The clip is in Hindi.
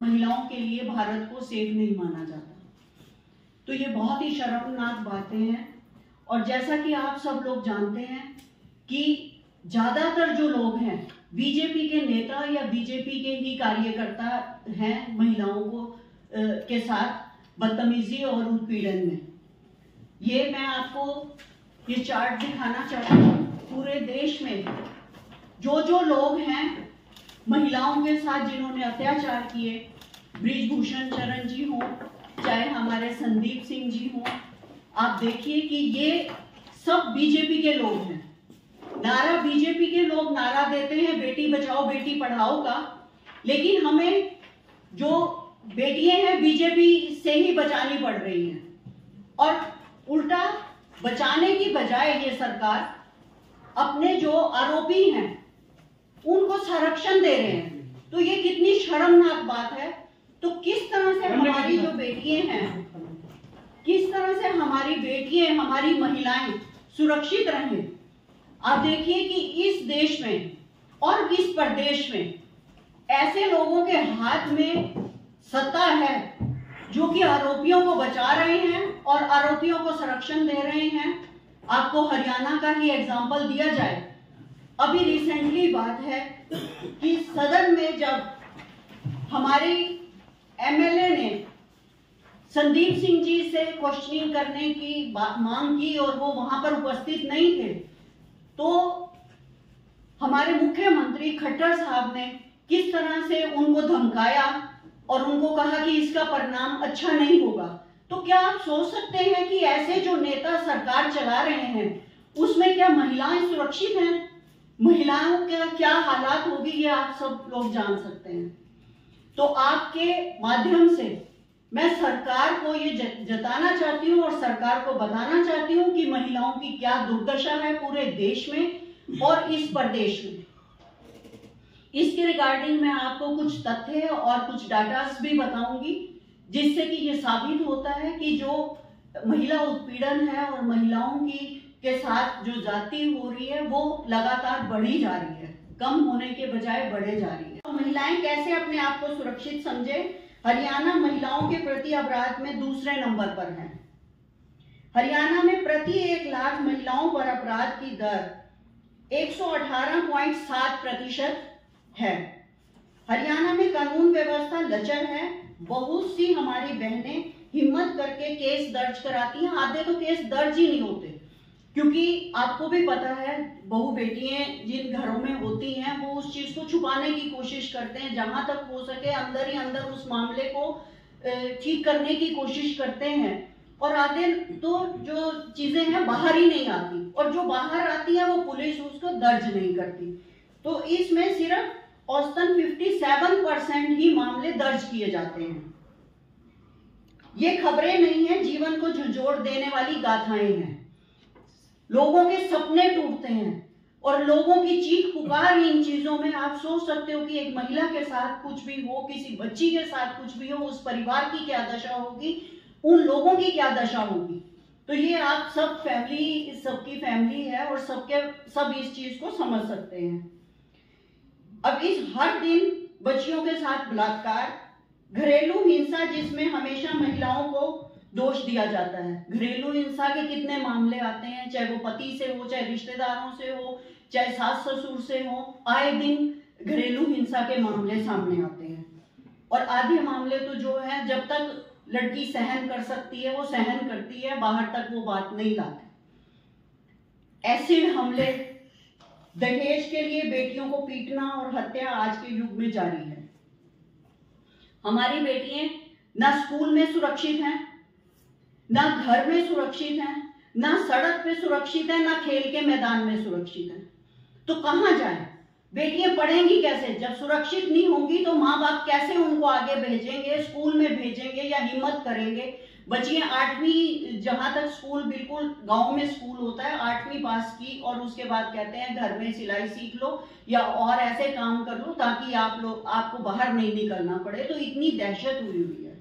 महिलाओं के लिए भारत को सेफ नहीं माना जाता। तो ये बहुत ही शर्मनाक बातें हैं। और जैसा कि आप सब लोग जानते हैं कि ज्यादातर जो लोग हैं बीजेपी के नेता या बीजेपी के ही कार्यकर्ता हैं महिलाओं को के साथ बदतमीजी और उत्पीड़न में। ये मैं आपको ये चार्ट दिखाना चाहती हूँ। पूरे देश में जो लोग हैं महिलाओं के साथ जिन्होंने अत्याचार किए, ब्रिजभूषण शरण जी हो, चाहे हमारे संदीप सिंह जी हो, आप देखिए कि ये सब बीजेपी के लोग हैं। नारा बीजेपी के लोग नारा देते हैं बेटी बचाओ बेटी पढ़ाओ का, लेकिन हमें जो बेटियां हैं बीजेपी से ही बचानी पड़ रही हैं। और उल्टा बचाने की बजाय ये सरकार अपने जो आरोपी हैं उनको संरक्षण दे रहे हैं। तो ये कितनी शर्मनाक बात है। तो किस तरह से हमारी जो बेटियां हैं, किस तरह से हमारी बेटियां, हमारी महिलाएं सुरक्षित रहें। आप देखिए कि इस देश में और इस प्रदेश में ऐसे लोगों के हाथ में सत्ता है जो कि आरोपियों को बचा रहे हैं और आरोपियों को संरक्षण दे रहे हैं। आपको हरियाणा का ही एग्जाम्पल दिया जाए। अभी रिसेंटली बात है कि सदन में जब हमारे एमएलए ने संदीप सिंह जी से क्वेश्चनिंग करने की मांग की और वो वहां पर उपस्थित नहीं थे, तो हमारे मुख्यमंत्री खट्टर साहब ने किस तरह से उनको धमकाया और उनको कहा कि इसका परिणाम अच्छा नहीं होगा। तो क्या आप सोच सकते हैं कि ऐसे जो नेता सरकार चला रहे हैं उसमें क्या महिलाएं सुरक्षित हैं? महिलाओं का क्या हालात होगी ये आप सब लोग जान सकते हैं। तो आपके माध्यम से मैं सरकार को ये जताना चाहती हूँ और सरकार को बताना चाहती हूँ कि महिलाओं की क्या दुर्दशा है पूरे देश में और इस प्रदेश में। इसके रिगार्डिंग मैं आपको कुछ तथ्य और कुछ डाटास भी बताऊंगी जिससे कि ये साबित होता है कि जो महिला उत्पीड़न है और महिलाओं की के साथ जो जाति हो रही है वो लगातार बढ़ी जा रही है, कम होने के बजाय बढ़े जा रही है। तो महिलाएं कैसे अपने आप को सुरक्षित समझे? हरियाणा महिलाओं के प्रति अपराध में दूसरे नंबर पर है। हरियाणा में प्रति 1 लाख महिलाओं पर अपराध की दर 118.7% है। हरियाणा में कानून व्यवस्था लचर है। बहुत सी हमारी बहनें हिम्मत करके केस दर्ज कराती हैं, आधे तो केस दर्ज ही नहीं होते, क्योंकि आपको भी पता है बहू बेटियां जिन घरों में होती हैं वो उस चीज को छुपाने की कोशिश करते हैं, जहां तक हो सके अंदर ही अंदर उस मामले को ठीक करने की कोशिश करते हैं। और आधे तो जो चीजें हैं बाहर ही नहीं आती, और जो बाहर आती है वो पुलिस उसको दर्ज नहीं करती। तो इसमें सिर्फ औसतन 57% ही मामले दर्ज किए जाते हैं। ये खबरें नहीं है, जीवन को झंझोड़ देने वाली गाथाएं हैं। लोगों के सपने टूटते हैं और लोगों की चीख पुकार इन चीजों में। आप सोच सकते हो कि एक महिला के साथ कुछ भी हो, किसी बच्ची के साथ कुछ भी हो, उस परिवार की क्या दशा होगी, उन लोगों की क्या दशा होगी। तो ये आप सब फैमिली, सबकी फैमिली है और सब इस चीज को समझ सकते हैं। अब इस हर दिन बच्चियों के साथ बलात्कार, घरेलू हिंसा जिसमें हमेशा महिलाओं को दोष दिया जाता है। घरेलू हिंसा के कितने मामले आते हैं, चाहे वो पति से हो, चाहे रिश्तेदारों से हो, चाहे सास ससुर से हो, आए दिन घरेलू हिंसा के मामले सामने आते हैं। और आधे मामले तो जो है जब तक लड़की सहन कर सकती है वो सहन करती है, बाहर तक वो बात नहीं लाते। एसिड हमले, दहेज के लिए बेटियों को पीटना और हत्या आज के युग में जारी है। हमारी बेटियां ना स्कूल में सुरक्षित हैं, ना घर में सुरक्षित हैं, ना सड़क पे सुरक्षित है, ना खेल के मैदान में सुरक्षित है। तो कहां जाएं? बेटियां पढ़ेंगी कैसे? जब सुरक्षित नहीं होंगी तो माँ बाप कैसे उनको आगे भेजेंगे, स्कूल में भेजेंगे या हिम्मत करेंगे? बच्चियां 8वीं, जहां तक स्कूल बिल्कुल गांव में स्कूल होता है, 8वीं पास की और उसके बाद कहते हैं घर में सिलाई सीख लो या और ऐसे काम कर लो ताकि आपको बाहर नहीं निकलना पड़े। तो इतनी दहशत हुई है।